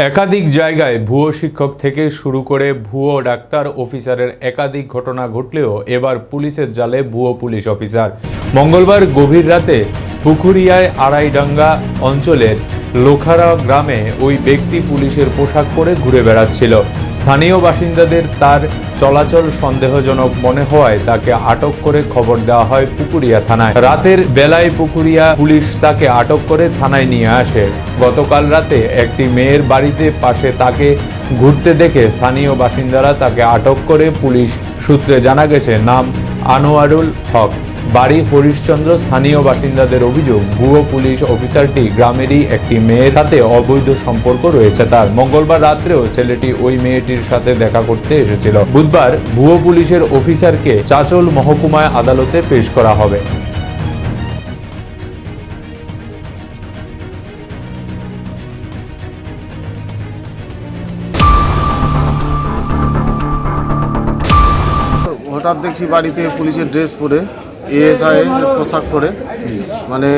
একাধিক জায়গায় ভুয়ো শিক্ষক থেকে শুরু করে ভুয়ো ডাক্তার অফিসারের একাধিক ঘটনা ঘটলেও এবার পুলিশের জালে ভুয়ো পুলিশ অফিসার। মঙ্গলবার গভীর রাতে পুকুরিয়ায় আড়াইডাঙ্গা অঞ্চলের লোখারা গ্রামে ওই ব্যক্তি পুলিশের পোশাক পরে ঘুরে বেড়াচ্ছিল। স্থানীয় বাসিন্দাদের তার চলাচল সন্দেহজনক মনে হওয়ায় তাকে আটক করে খবর দেওয়া হয় পুকুরিয়া থানায়। রাতের বেলায় পুকুরিয়া পুলিশ তাকে আটক করে থানায় নিয়ে আসে। গতকাল রাতে একটি মেয়ের বাড়িতে পাশে তাকে ঘুরতে দেখে স্থানীয় বাসিন্দারা তাকে আটক করে। পুলিশ সূত্রে জানা গেছে, নাম আনোয়ারুল হক, বাড়ি হরিশ্চন্দ্র। স্থানীয় বাসিন্দাদের অভিযোগ, ভুয়ো পুলিশ অফিসারটি গ্রামেরই একটি মেয়ের সাথে অবৈধ সম্পর্ক রয়েছে তার। মঙ্গলবার রাত্রেও ছেলেটি ওই মেয়েটির সাথে দেখা করতে এসেছিল। বুধবার ভুয়ো পুলিশের অফিসারকে চাচল মহকুমায় আদালতে পেশ করা হবে। হঠাৎ দেখছি বাড়িতে পুলিশের ড্রেস পরে এএসআই পোশাক পরে মানে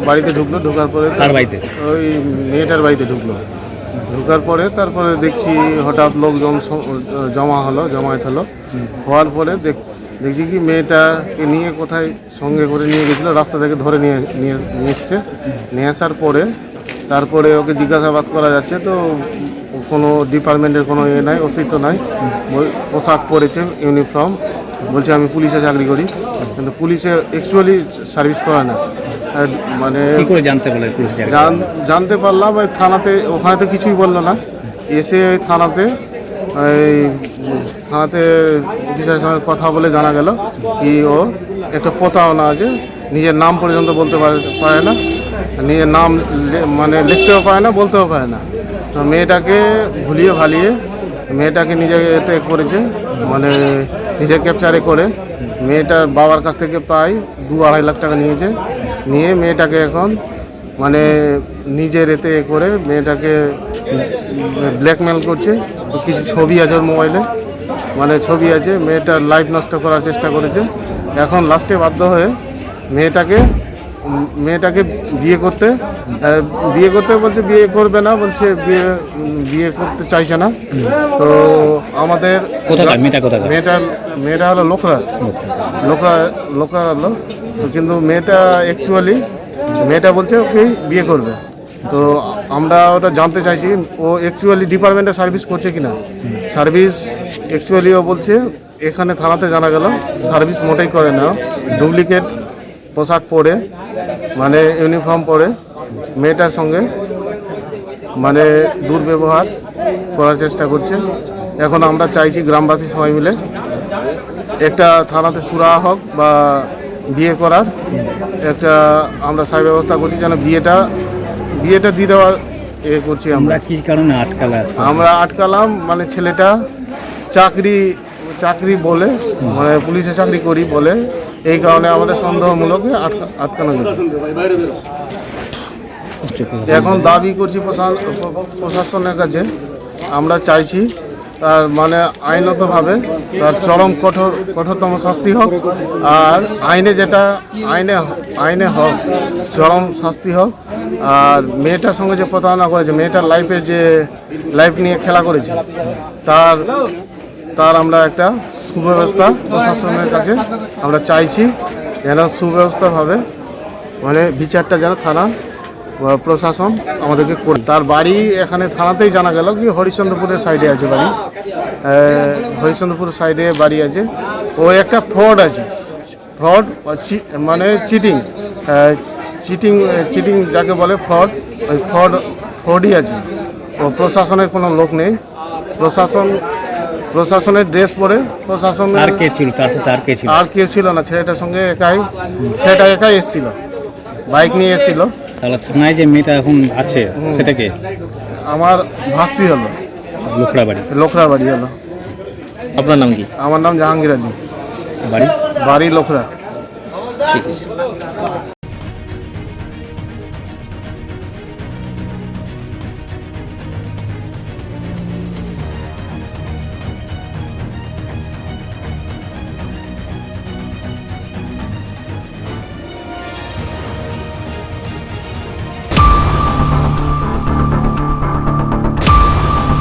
বাড়িতে ঢুকলো। ঢোকার পরে তার বাড়িতে ওই মেয়েটার বাড়িতে ঢোকার পরে তারপরে দেখছি হঠাৎ লোকজন জমায়েত হলো। হওয়ার পরে দেখছি কি মেয়েটাকে নিয়ে কোথায় সঙ্গে করে নিয়ে গেছিলো, রাস্তা থেকে ধরে নিয়ে এসছে। নিয়ে আসার পরে তারপরে ওকে জিজ্ঞাসাবাদ করা যাচ্ছে, তো কোনো ডিপার্টমেন্টের কোনো নাই, অস্তিত্ব নাই। পোশাক পরেছে, ইউনিফর্ম, বলছে আমি পুলিশে চাকরি করি, কিন্তু পুলিশে অ্যাকচুয়ালি সার্ভিস করে না। মানে কি করে জানতে পারলে পুলিশ? জানতে পারলাম ওই থানাতে, ওখানে তো কিছুই বললো না। এসে ওই থানাতে অফিসারের সঙ্গে কথা বলে জানা গেল কি ও একটা প্রতারণা আছে, নিজের নাম পর্যন্ত বলতে পারে না, নিজের নাম মানে লিখতেও পারে না, বলতেও পারে না। তো মেয়েটাকে ভুলিয়ে ভালিয়ে মেয়েটাকে নিজে এতে করেছে, মানে নিজে ক্যাপচারে করে মেয়েটার বাবার কাছ থেকে প্রায় 2-2.5 লাখ টাকা নিয়ে মেয়েটাকে এখন মানে নিজের এতে করে মেয়েটাকে ব্ল্যাকমেল করছে। কিছু ছবি আছে ওর মোবাইলে, মানে ছবি আছে, মেয়েটার লাইফ নষ্ট করার চেষ্টা করেছে। এখন লাস্টে বাধ্য হয়ে মেয়েটাকে বিয়ে করতে বলছে, বিয়ে করবে না, বলছে বিয়ে করতে চাইছে না। তো আমাদের মেয়েটা হলো লোকরা হলো, কিন্তু মেয়েটা বলছে ওকে বিয়ে করবে। তো আমরা ওটা জানতে চাইছি ও অ্যাকচুয়ালি ডিপার্টমেন্টে সার্ভিস করছে কিনা। সার্ভিস অ্যাকচুয়ালি ও বলছে, এখানে থানাতে জানা গেল সার্ভিস মোটেই করে না, ডুপ্লিকেট পোশাক পরে মানে ইউনিফর্ম পরে মেয়েটার সঙ্গে মানে দুর্ব্যবহার করার চেষ্টা করছে। এখন আমরা চাইছি গ্রামবাসী সবাই মিলে একটা থানাতে সুরাহা হোক বা বিয়ে করার একটা আমরা সাই ব্যবস্থা করছি, যেন বিয়েটা দিয়ে দেওয়ার করছি। আমরা কি কারণে আমরা আটকালাম, মানে ছেলেটা চাকরি বলে, মানে পুলিশে চাকরি করি বলে, এই কারণে আমাদের সন্দেহমূলক আটকানো গেছে। এখন দাবি করছি প্রশাসনের কাছে, আমরা চাইছি তার মানে আইনতভাবে তার চরম কঠোরতম শাস্তি হোক, আর আইনে হোক চরম শাস্তি হোক। আর মেয়েটার সঙ্গে যে প্রতারণা করেছে, মেয়েটার লাইফ নিয়ে খেলা করেছে, তার আমরা একটা সুব্যবস্থা প্রশাসনের কাছে আমরা চাইছি, যেন সুব্যবস্থাভাবে মানে বিচারটা যেন থানা প্রশাসন আমাদেরকে করে। তার বাড়ি এখানে থানাতেই জানা গেল কি হরিশ্চন্দ্রপুরের সাইডে আছে বাড়ি, হরিশ্চন্দ্রপুরের সাইডে বাড়ি আছে। ও একটা ফ্রড আছে, মানে চিটিং যাকে বলে ওই ফ্রডই আছে। ও প্রশাসনের কোনো লোক নেই, প্রশাসনের ড্রেস পরে আর কেউ ছিল না। ছেলেটার সঙ্গে একাই এসেছিল, বাইক নিয়ে এসেছিল। তাহলে থানায় যে মেয়েটা এখন আছে সেটা কে? আমার ভাস্তি হলো, লোখরা বাড়ি হলো। আপনার নাম কি? আমার নাম জাহাঙ্গীর আলী, বাড়ি লোখরা। ঠিক আছে।